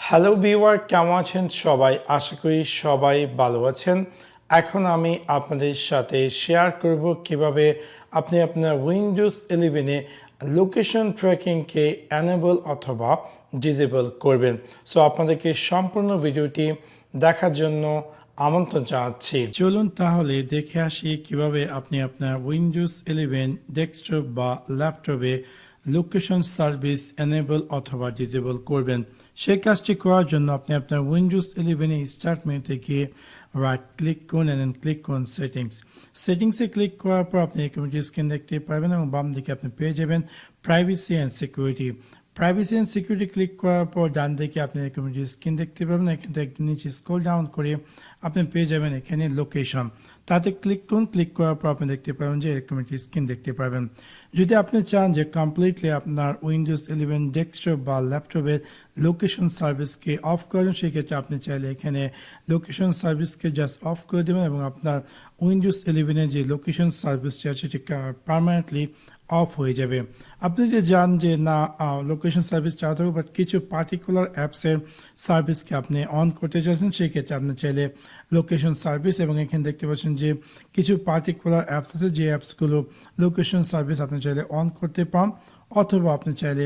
Hello viewer, কেমন আছেন সবাই? আশা করি সবাই ভালো আছেন। এখন আমি আপনাদের সাথে শেয়ার করব কিভাবে আপনি আপনার উইন্ডোজ 11-এ লোকেশন ট্র্যাকিংকে এনেবল অথবা ডিসেবল করবেন। সো আপনাদেরকে সম্পূর্ণ ভিডিওটি দেখার জন্য আমন্ত্রণ জানাচ্ছি। চলুন তাহলে দেখে আসি কিভাবে আপনি আপনার উইন্ডোজ 11 ডেস্কটপ বা ল্যাপটপে লোকেশন সার্ভিস এনেবল অথবা ডিসেবল করবেন। সেই কাজটি করার জন্য আপনি আপনার উইন্ডোজ 11-এ স্টার্ট মেনুতে গিয়ে রাইট ক্লিক করুন এবং ক্লিক করুন সেটিংসে ক্লিক করার পর আপনি কমিউনিটি স্ক্রিন দেখতে পারবেন এবং বাম দিকে আপনি পেয়ে যাবেন প্রাইভেসি অ্যান্ড সিকিউরিটি ক্লিক করার পর ডান দিকে আপনি কমিউনিটি স্ক্রিন দেখতে পাবেন। এখান থেকে একটু নিচে স্ক্রল ডাউন করে আপনি পেয়ে যাবেন এখানে লোকেশন, তাতে ক্লিক করুন। ক্লিক করার পর আপনি দেখতে পাবেন যে কমিউনিটি স্ক্রিন দেখতে পাবেন। যদি আপনি চান যে কমপ্লিটলি আপনার উইন্ডোজ 11 ডেস্কটপ বা ল্যাপটপের লোকেশন সার্ভিসকে অফ করেন, সেক্ষেত্রে আপনি চাইলে এখানে লোকেশন সার্ভিসকে জাস্ট অফ করে দেবেন এবং আপনার উইন্ডোজ 11-এর যে লোকেশন সার্ভিসটি আছে সেটি পার্মানেন্টলি অফ হয়ে যাবে। আপনি যে জান যে না লোকেশন সার্ভিস চালাতে হবে, বাট কিছু পার্টিকুলার অ্যাপসের সার্ভিসকে আপনি অন করতে চাচ্ছেন, সেক্ষেত্রে আপনি চাইলে লোকেশন সার্ভিস এবং এখানে দেখতে পাচ্ছেন যে কিছু পার্টিকুলার অ্যাপস আছে যে অ্যাপসগুলো লোকেশন সার্ভিস আপনি চাইলে অন করতে পান অথবা আপনি চাইলে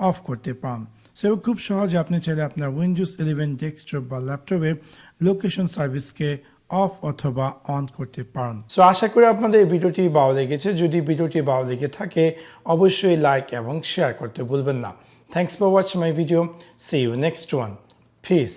অফ করতে পান। সেও খুব সহজে আপনি চাইলে আপনার উইন্ডোজ 11 ডেস্কটপ বা ল্যাপটপে লোকেশন সার্ভিসকে অফ অথবা অন করতে পারেন। সো আশা করি আপনাদের এই ভিডিওটি ভালো লেগেছে। যদি ভিডিওটি ভালো লেগে থাকে অবশ্যই লাইক এবং শেয়ার করতে ভুলবেন না। Thanks for watching my video. See you next one. Piece.